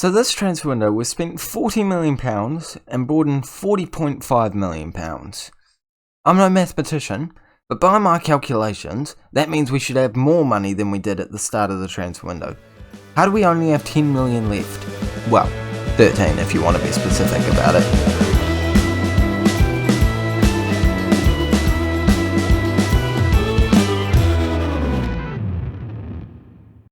So this transfer window, we've spent £40 million and brought in £40.5 million. I'm no mathematician, but by my calculations, that means we should have more money than we did at the start of the transfer window. How do we only have 10 million left? Well, 13 if you want to be specific about it.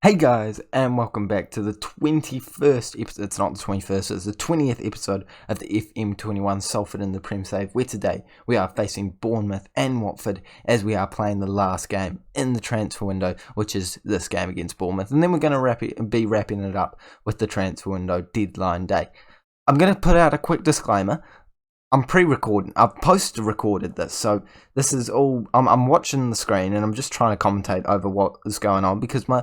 Hey guys, and welcome back to the 21st episode. It's not the 21st, it's the 20th episode of the FM21 Salford in the Prem Save, where today we are facing Bournemouth and Watford as we are playing the last game in the transfer window, which is this game against Bournemouth. And then we're going to be wrapping it up with the transfer window deadline day. I'm going to put out a quick disclaimer. I'm pre-recording. I've post-recorded this, so this is all. I'm watching the screen and I'm just trying to commentate over what is going on because my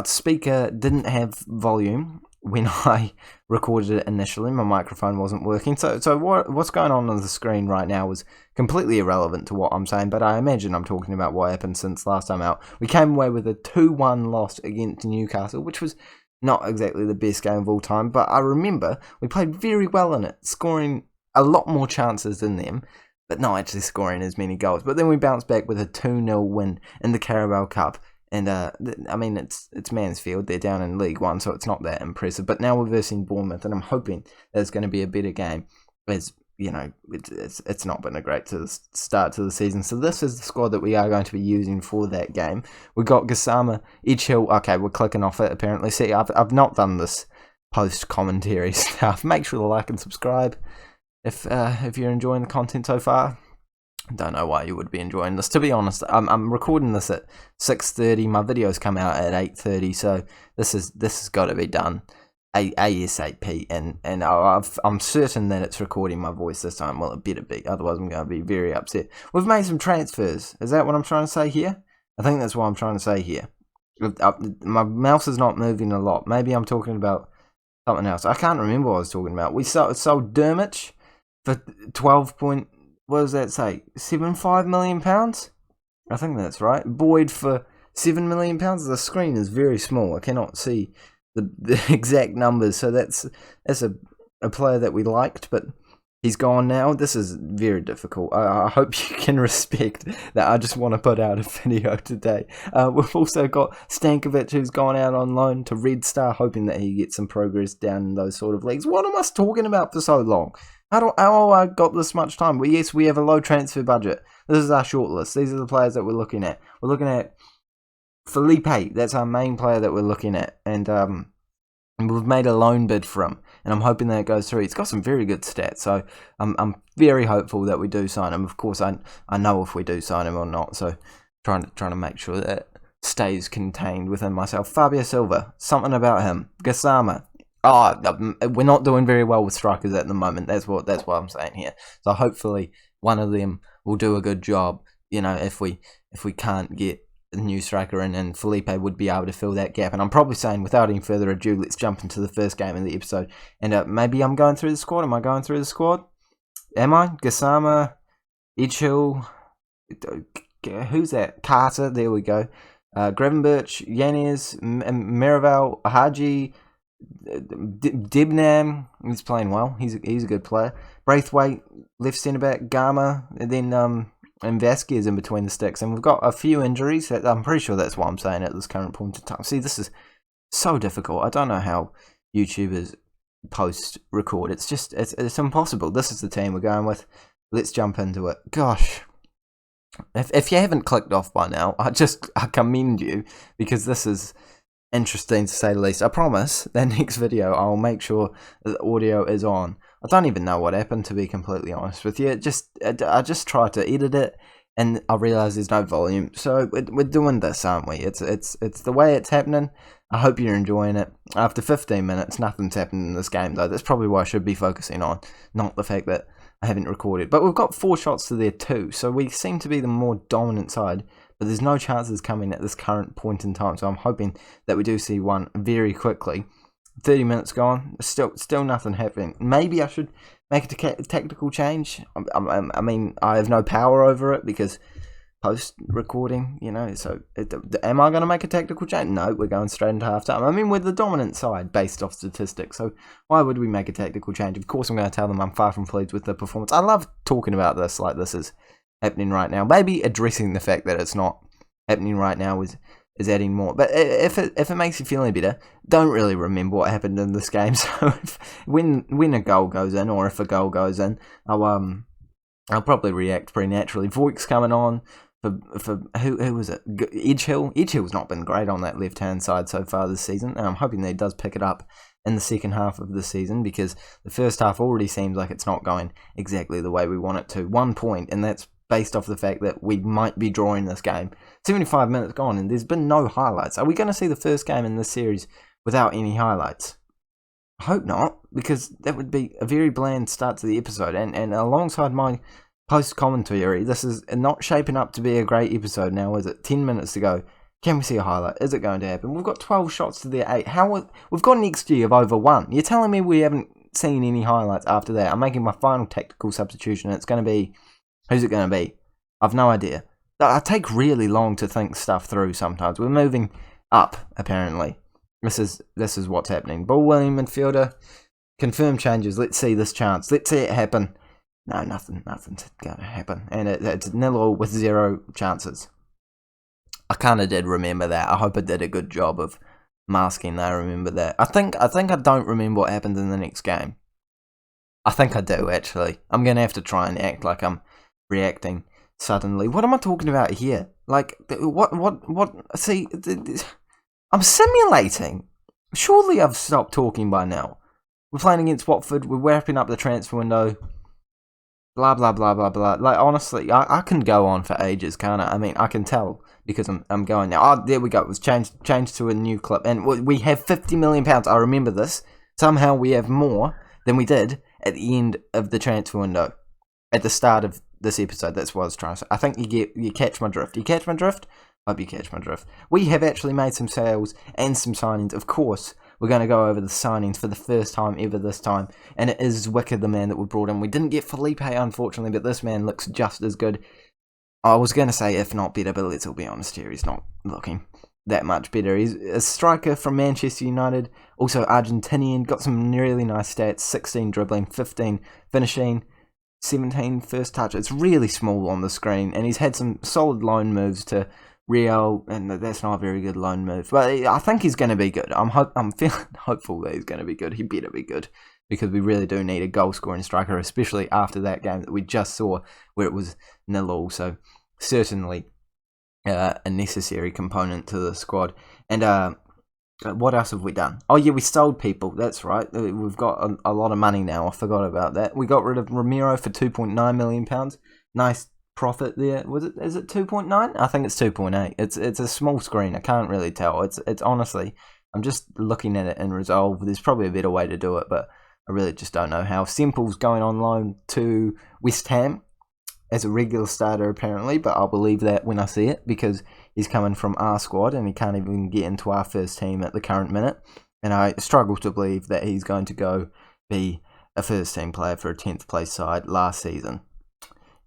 speaker didn't have volume when I recorded it initially. My microphone wasn't working. So what's going on the screen right now is completely irrelevant to what I'm saying, but I imagine I'm talking about what happened since last time out. We came away with a 2-1 loss against Newcastle, which was not exactly the best game of all time, but I remember we played very well in it, scoring a lot more chances than them, but not actually scoring as many goals. But then we bounced back with a 2-0 win in the Carabao Cup. And, I mean, it's Mansfield. They're down in League One, so it's not that impressive. But now we're versing Bournemouth, and I'm hoping that it's going to be a better game. As, you know, it's not been a great start to the season. So this is the squad that we are going to be using for that game. We've got Gassama, Edgehill. Okay, we're clicking off it, apparently. See, I've not done this post-commentary stuff. Make sure to like and subscribe if you're enjoying the content so far. Don't know why you would be enjoying this. To be honest, I'm recording this at 6:30. My videos come out at 8:30, so this has got to be done ASAP. And I'm certain that it's recording my voice this time. Well, it better be. Otherwise, I'm going to be very upset. We've made some transfers. Is that what I'm trying to say here? I think that's what I'm trying to say here. My mouse is not moving a lot. Maybe I'm talking about something else. I can't remember what I was talking about. We sold Dermich for 12 point. What does that say? £75 million? I think that's right. Boyd for £7 million. The screen is very small. I cannot see the exact numbers. So that's a player that we liked, but he's gone now. This is very difficult. I hope you can respect that I just want to put out a video today. We've also got Stankovic, who's gone out on loan to Red Star, hoping that he gets some progress down in those sort of leagues. What am I talking about for so long? How I got this much time? Well, yes, we have a low transfer budget. This is our shortlist. These are the players that we're looking at. We're looking at Felipe. That's our main player that we're looking at. And we've made a loan bid for him. And I'm hoping that it goes through. He's got some very good stats. So I'm very hopeful that we do sign him. Of course, I know if we do sign him or not. So trying to make sure that it stays contained within myself. Fabio Silva. Something about him. Gassama. We're not doing very well with strikers at the moment. That's what I'm saying here. So hopefully one of them will do a good job. You know, if we can't get a new striker in, and Felipe would be able to fill that gap. And I'm probably saying, without any further ado, let's jump into the first game of the episode. And maybe I'm going through the squad. Am I going through the squad? Am I? Gassama, Edgehill, who's that? Carter. There we go. Gravenberch, Yanez, Miraval, Haji. Debnam, he's playing well. He's a good player. Braithwaite, left centre back. Gama, and then and Vasquez in between the sticks. And we've got a few injuries. I'm pretty sure that's what I'm saying at this current point in time. See, this is so difficult. I don't know how YouTubers post record. It's just it's impossible. This is the team we're going with. Let's jump into it. Gosh. If you haven't clicked off by now, I commend you, because this is interesting to say the least. I promise that next video I'll make sure the audio is on. I don't even know what happened, to be completely honest with you. I just tried to edit it and I realised there's no volume. So we're doing this, aren't we? It's the way it's happening. I hope you're enjoying it. After 15 minutes, nothing's happened in this game though. That's probably what I should be focusing on, not the fact that I haven't recorded. But we've got 4 shots to their 2, so we seem to be the more dominant side. But there's no chances coming at this current point in time, so I'm hoping that we do see one very quickly. 30 minutes gone, still nothing happening. Maybe I should make a tactical change. I mean, I have no power over it because post-recording, so am I going to make a tactical change? No, we're going straight into half-time. I mean, we're the dominant side based off statistics, so why would we make a tactical change? Of course I'm going to tell them I'm far from pleased with the performance. I love talking about this like this is happening right now. Maybe addressing the fact that it's not happening right now is adding more. But if it makes you feel any better, don't really remember what happened in this game. So when a goal goes in, or if a goal goes in, I'll probably react pretty naturally. Voigt's coming on. For who was it? Edgehill. Edgehill's not been great on that left-hand side so far this season, and I'm hoping that he does pick it up in the second half of the season, because the first half already seems like it's not going exactly the way we want it to. 1 point, and that's based off the fact that we might be drawing this game. 75 minutes gone, and there's been no highlights. Are we going to see the first game in this series without any highlights? I hope not, because that would be a very bland start to the episode, and alongside my post-commentary, this is not shaping up to be a great episode now, is it? 10 minutes to go. Can we see a highlight? Is it going to happen? We've got 12 shots to their 8. We've got an XG of over 1. You're telling me we haven't seen any highlights after that? I'm making my final tactical substitution. It's going to be... Who's it going to be? I've no idea. I take really long to think stuff through sometimes. We're moving up, apparently. This is what's happening. Ball William midfielder. Confirm changes. Let's see this chance. Let's see it happen. No, nothing's going to happen. And it's 0 with 0 chances. I kind of did remember that. I hope I did a good job of masking that I remember that. I think I don't remember what happened in the next game. I think I do, actually. I'm going to have to try and act like I'm reacting suddenly. What am I talking about here? Like, what? See, I'm simulating. Surely I've stopped talking by now. We're playing against Watford. We're wrapping up the transfer window. Blah, blah, blah, blah, blah. Like, honestly, I can go on for ages, can't I? I mean, I can tell because I'm going now. Oh, there we go. It was changed to a new clip. And we have £50 million. I remember this. Somehow we have more than we did at the end of the transfer window. At the start of this episode. That's what I was trying to say. I think you catch my drift. You catch my drift? Hope you catch my drift. We have actually made some sales and some signings. Of course, we're going to go over the signings for the first time ever this time. And it is Wicker, the man that we brought in. We didn't get Felipe, unfortunately, but this man looks just as good. I was going to say if not better, but let's all be honest here. He's not looking that much better. He's a striker from Manchester United. Also Argentinian. Got some really nice stats. 16 dribbling, 15 finishing, 17 first touch. It's really small on the screen. And he's had some solid loan moves to Real, and that's not a very good loan move. But I think he's going to be good. I'm feeling hopeful that he's going to be good. He better be good, because we really do need a goal-scoring striker, especially after that game that we just saw where it was 0-0. So certainly a necessary component to the squad. And what else have we done? Oh yeah, we sold people. That's right. We've got a lot of money now. I forgot about that. We got rid of Ramiro for £2.9 million. Nice profit there. Is it 2.9? I think it's 2.8. It's a small screen. I can't really tell. It's honestly, I'm just looking at it in Resolve. There's probably a better way to do it, but I really just don't know how. Simple's going on loan to West Ham as a regular starter apparently, but I'll believe that when I see it, because he's coming from our squad and he can't even get into our first team at the current minute. And I struggle to believe that he's going to go be a first team player for a 10th place side last season.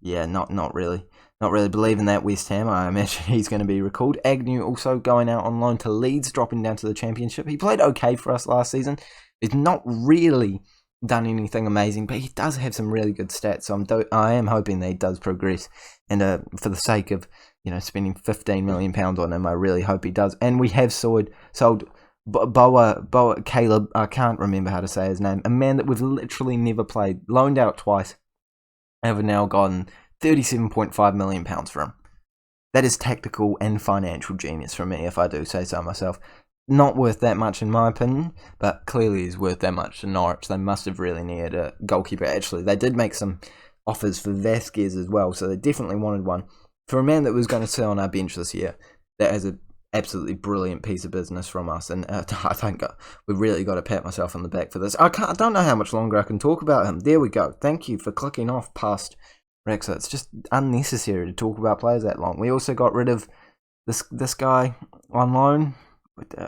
Yeah, not really believing that. West Ham, I imagine he's going to be recalled. Agnew also going out on loan to Leeds, dropping down to the Championship. He played okay for us last season. He's not really done anything amazing, but he does have some really good stats. So I am hoping that he does progress. And for the sake of spending £15 million on him, I really hope he does. And we have sold Boa Caleb. I can't remember how to say his name. A man that we've literally never played, loaned out twice. Have now gotten £37.5 million for him. That is tactical and financial genius from me, if I do say so myself. Not worth that much in my opinion, but clearly is worth that much to Norwich. They must have really needed a goalkeeper. Actually, they did make some offers for Vasquez as well, so they definitely wanted one. For a man that was going to sit on our bench this year, that has an absolutely brilliant piece of business from us, and I think we've really got to pat myself on the back for this. I don't know how much longer I can talk about him. There we go. Thank you for clicking off past Rexa. It's just unnecessary to talk about players that long. We also got rid of this guy on loan.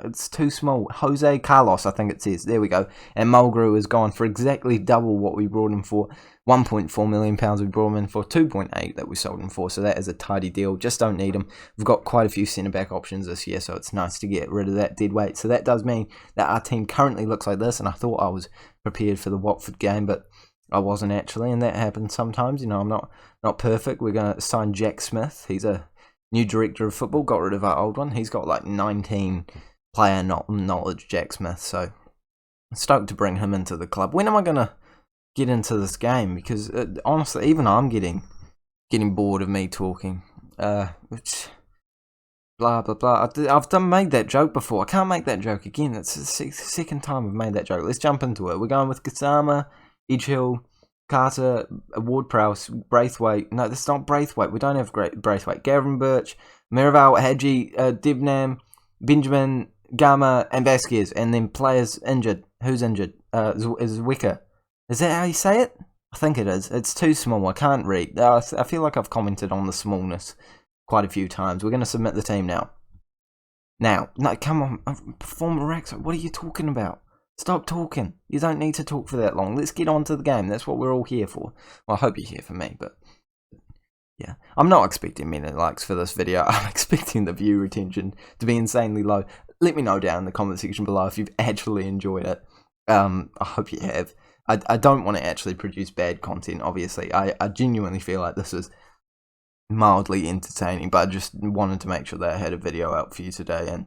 It's too small. Jose Carlos, I think it says. There we go. And Mulgrew is gone for exactly double what we brought him for. £1.4 million we brought him in for, 2.8 that we sold him for. So that is a tidy deal. Just don't need him. We've got quite a few centre-back options this year, so it's nice to get rid of that dead weight. So that does mean that our team currently looks like this, and I thought I was prepared for the Watford game, but I wasn't actually, and that happens sometimes. I'm not perfect. We're going to sign Jack Smith. He's a new director of football. Got rid of our old one. He's got like 19 player knowledge, Jack Smith. So stoked to bring him into the club. When am I going to get into this game? Because honestly, even I'm getting bored of me talking. Blah blah blah. I've made that joke before. I can't make that joke again. It's the second time I've made that joke. Let's jump into it. We're going with Gassama, Edgehill, Carter, Ward-Prowse, Braithwaite. No, that's not Braithwaite. We don't have Braithwaite. Gavin Birch, Miraval, Hadji, Debnam, Benjamin, Gama, and Vasquez. And then players injured. Who's injured? Is Wicker. Is that how you say it? I think it is. It's too small. I can't read. I feel like I've commented on the smallness quite a few times. We're going to submit the team now. No, come on. Perform Rex. What are you talking about? Stop talking. You don't need to talk for that long. Let's get on to the game. That's what we're all here for. Well, I hope you're here for me, but yeah. I'm not expecting many likes for this video. I'm expecting the view retention to be insanely low. Let me know down in the comment section below if you've actually enjoyed it. I hope you have. I don't want to actually produce bad content, obviously. I genuinely feel like this is mildly entertaining, but I just wanted to make sure that I had a video out for you today. And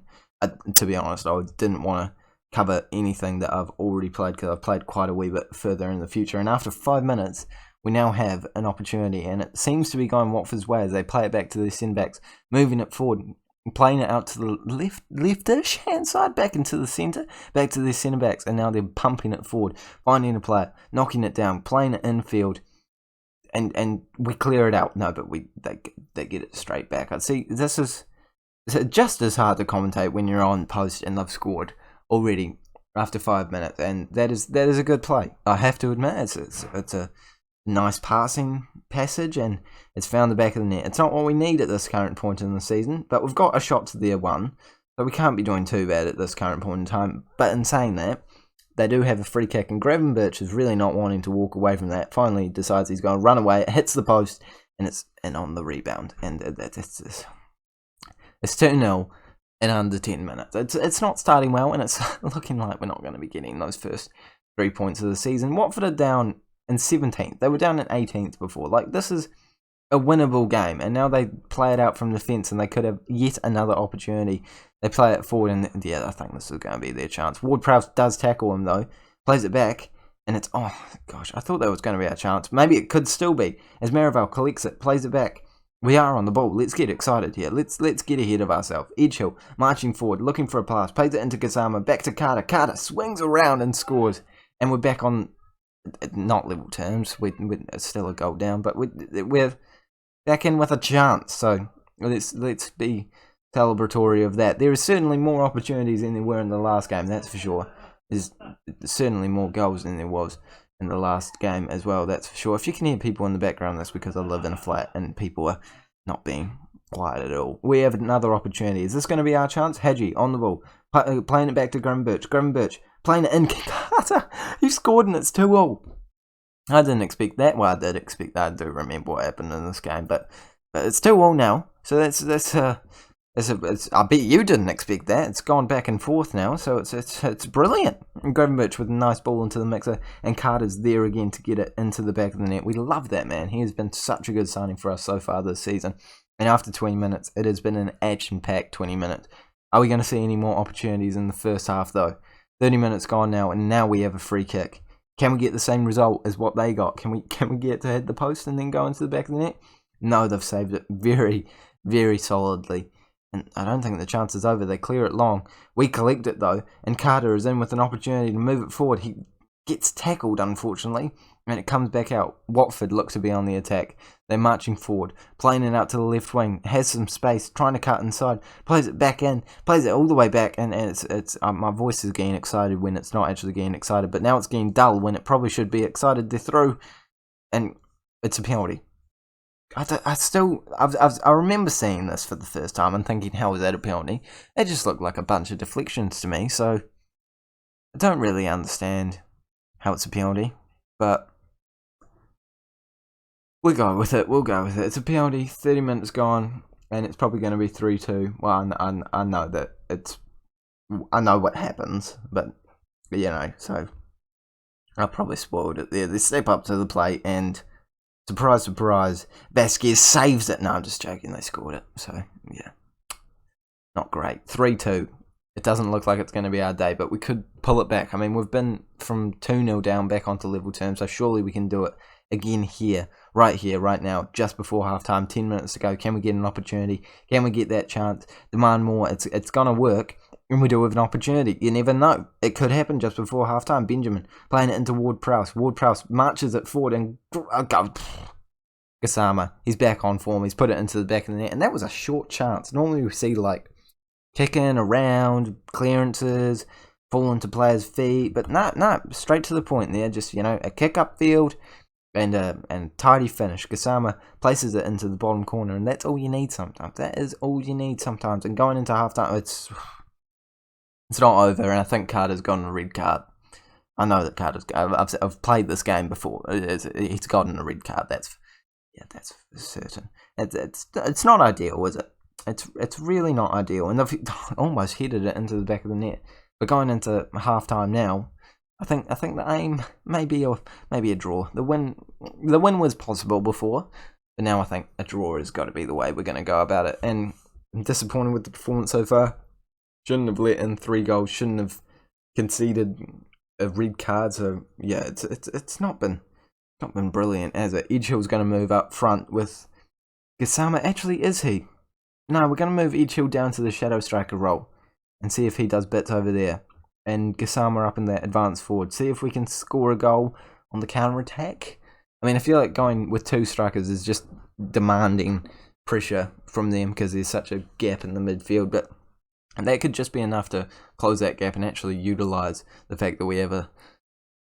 to be honest, I didn't want to cover anything that I've already played, because I've played quite a wee bit further in the future. And after 5 minutes, we now have an opportunity, and it seems to be going Watford's way as they play it back to their centre-backs, moving it forward, playing it out to the leftish hand side, back into the centre, back to their centre-backs, and now they're pumping it forward, finding a player, knocking it down, playing it infield, and we clear it out. No, but they get it straight back. I'd see this is just as hard to commentate when you're on post and they've scored already after 5 minutes, and that is a good play. I have to admit, it's a nice passing passage, and it's found the back of the net. It's not what we need at this current point in the season, but we've got a shot to their one, so we can't be doing too bad at this current point in time. But in saying that, they do have a free kick, and Gavin Birch is really not wanting to walk away from that. Finally decides he's going to run away. It hits the post, and it's in on the rebound, and it's 2-0 in under 10 minutes. It's not starting well, and it's looking like we're not going to be getting those first 3 points of the season. Watford are down in 17th. They were down in 18th before. Like, this is a winnable game, and now they play it out from the fence, and they could have yet another opportunity. They play it forward, and yeah, I think this is going to be their chance. Ward-Prowse does tackle him, though, plays it back, and it's, oh gosh, I thought that was going to be our chance. Maybe it could still be, as Miraval collects it, plays it back. We are on the ball. Let's get excited here. Let's get ahead of ourselves. Edgehill marching forward, looking for a pass, plays it into Gassama, back to Carter. Carter swings around and scores, and we're back on, not level terms. We're still a goal down, but we're back in with a chance. So let's be celebratory of that. There is certainly more opportunities than there were in the last game. That's for sure. There's certainly more goals than there was in the last game as well, that's for sure. If you can hear people in the background, that's because I live in a flat and people are not being quiet at all. We have another opportunity. Is this going to be our chance? Hadji on the ball, playing it back to Gavin Birch. Gavin Birch playing it in. Carter, he scored, and it's 2-2. I didn't expect that. Well, I did expect that. I do remember what happened in this game, but it's 2-2 now. So that's I bet you didn't expect that. It's gone back and forth now, so it's brilliant. And Gravenberch with a nice ball into the mixer, and Carter's there again to get it into the back of the net. We love that, man. He has been such a good signing for us so far this season. And after 20 minutes, it has been an action-packed 20 minutes. Are we going to see any more opportunities in the first half, though? 30 minutes gone now, and now we have a free kick. Can we get the same result as what they got? Can we get to hit the post and then go into the back of the net? No, they've saved it very, very solidly. And I don't think the chance is over. They clear it long. We collect it, though, and Carter is in with an opportunity to move it forward. He gets tackled, unfortunately, and it comes back out. Watford look to be on the attack. They're marching forward, playing it out to the left wing, has some space, trying to cut inside, plays it back in, plays it all the way back, and it's my voice is getting excited when it's not actually getting excited, but now it's getting dull when it probably should be excited. They're through, and it's a penalty. I remember seeing this for the first time and thinking, how was that a penalty? It just looked like a bunch of deflections to me, so I don't really understand how it's a penalty, but we'll go with it. It's a penalty, 30 minutes gone, and it's probably going to be 3-2. Well, I know that I know what happens, but, so I probably spoiled it there. They step up to the plate and, surprise, surprise, Vasquez saves it. No, I'm just joking, they scored it, so, yeah. Not great. 3-2. It doesn't look like it's going to be our day, but we could pull it back. I mean, we've been from 2-0 down back onto level terms, so surely we can do it again here, right now, just before half-time, 10 minutes to go. Can we get an opportunity? Can we get that chance? Demand more. It's going to work, and we do have an opportunity. You never know. It could happen just before half-time. Benjamin playing it into Ward-Prowse. Ward-Prowse marches it forward and Gassama, he's back on form. He's put it into the back of the net, and that was a short chance. Normally we see, kicking around, clearances, fall into players' feet, but no, straight to the point there. Just, a kick upfield and tidy finish. Gassama places it into the bottom corner, and that's all you need sometimes. That is all you need sometimes. And going into half-time, it's not over, and I think Carter's gotten a red card. I know that Carter's... I've played this game before. He's gotten a red card, that's certain. It's not ideal, is it? It's really not ideal, and they've almost headed it into the back of the net. But going into half-time now, I think the aim may be a draw. The win was possible before, but now I think a draw has got to be the way we're going to go about it. And I'm disappointed with the performance so far. Shouldn't have let in 3 goals. Shouldn't have conceded a red card. So yeah, it's not been brilliant, has it? Edgehill's going to move up front with Gassama. Actually, is he? No, we're going to move Edgehill down to the shadow striker role and see if he does bits over there. And Gassama up in that advanced forward. See if we can score a goal on the counter-attack. I mean, I feel like going with 2 strikers is just demanding pressure from them because there's such a gap in the midfield. But that could just be enough to close that gap and actually utilise the fact that we have a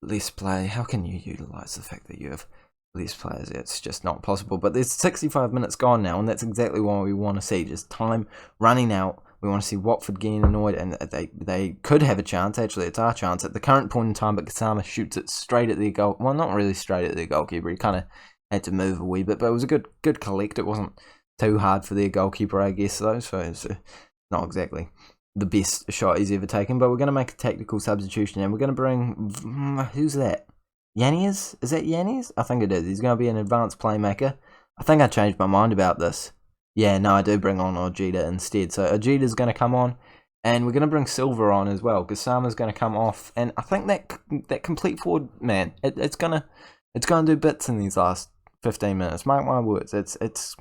less play. How can you utilise the fact that you have less players? It's just not possible. But there's 65 minutes gone now, and that's exactly what we want to see. Just time running out. We want to see Watford getting annoyed, and they could have a chance. Actually, it's our chance at the current point in time, but Gassama shoots it straight at their goal. Well, not really straight at their goalkeeper. He kind of had to move a wee bit, but it was a good collect. It wasn't too hard for their goalkeeper, I guess, though, so it's not exactly the best shot he's ever taken. But we're going to make a tactical substitution, and we're going to bring... Who's that? Yanez? Is that Yanez? I think it is. He's going to be an advanced playmaker. I think I changed my mind about this. Yeah, no, I do bring on Ojeda instead. So Ojeda's going to come on, and we're going to bring Silva on as well. Gassama's going to come off, and I think that complete forward, man, it's going to do bits in these last 15 minutes. Mark my words. It's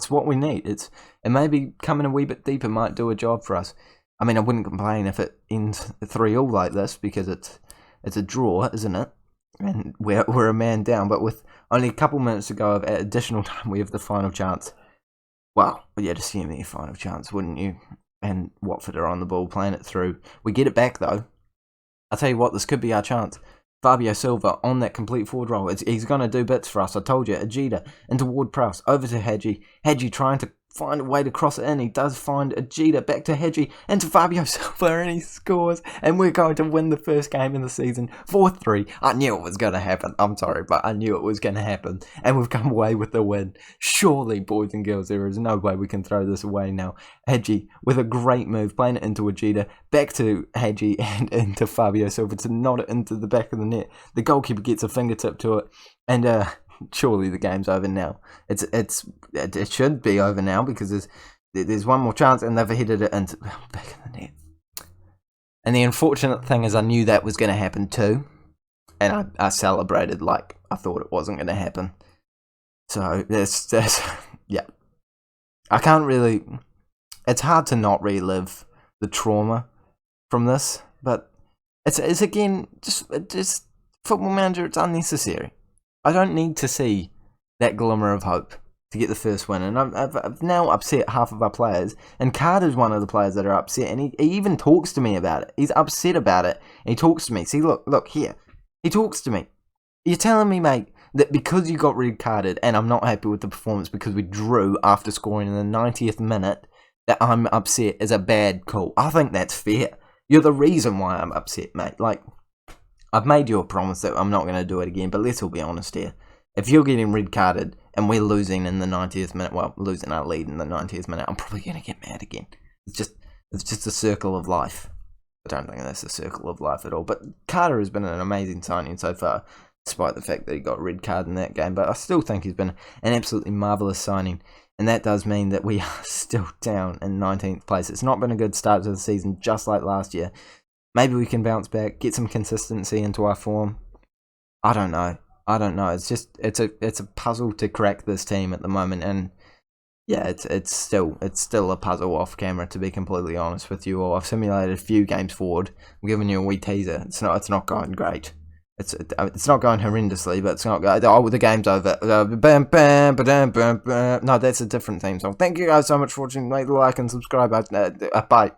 what we need. It maybe coming a wee bit deeper might do a job for us. I mean, I wouldn't complain if it ends 3-3 like this, because it's a draw, isn't it? And we're a man down, but with only a couple minutes to go of additional time, we have the final chance. Well, you'd assume the final chance, wouldn't you? And Watford are on the ball, playing it through. We get it back, though. I'll tell you what, this could be our chance. Fabio Silva on that complete forward role. He's going to do bits for us. I told you. Ojeda into Ward-Prowse, over to Hadji. Hadji trying to find a way to cross it in. He does find Ojeda, back to Hadji, into Fabio Silva, and he scores. And we're going to win the first game in the season, 4-3. I knew it was going to happen. I'm sorry, but I knew it was going to happen. And we've come away with the win. Surely, boys and girls, there is no way we can throw this away now. Hadji, with a great move, playing it into Ojeda, back to Hadji, and into Fabio Silva to nod it into the back of the net. The goalkeeper gets a fingertip to it, and surely the game's over now. It should be over now, because there's one more chance, and they've headed it into back in the net. And the unfortunate thing is, I knew that was going to happen too, and I celebrated like I thought it wasn't going to happen. So there's yeah, I can't really. It's hard to not relive the trauma from this, but it's again just Football Manager. It's unnecessary. I don't need to see that glimmer of hope to get the first win. And I've now upset half of our players. And Carter's one of the players that are upset. And he even talks to me about it. He's upset about it. And he talks to me. See, look here. He talks to me. You're telling me, mate, that because you got red carded, and I'm not happy with the performance because we drew after scoring in the 90th minute, that I'm upset is a bad call. I think that's fair. You're the reason why I'm upset, mate. Like, I've made you a promise that I'm not going to do it again, but let's all be honest here. If you're getting red carded and we're losing in the 90th minute, well, losing our lead in the 90th minute, I'm probably going to get mad again. It's just a circle of life. I don't think that's a circle of life at all. But Carter has been an amazing signing so far, despite the fact that he got a red card in that game. But I still think he's been an absolutely marvellous signing. And that does mean that we are still down in 19th place. It's not been a good start to the season, just like last year. Maybe we can bounce back, get some consistency into our form. I don't know. It's a puzzle to crack this team at the moment, and yeah, it's still a puzzle off camera, to be completely honest with you all. I've simulated a few games forward. I'm giving you a wee teaser. It's not going great. It's not going horrendously, but it's not going. Oh, the game's over. No, that's a different theme song. Thank you guys so much for watching. Make the like and subscribe. Bye.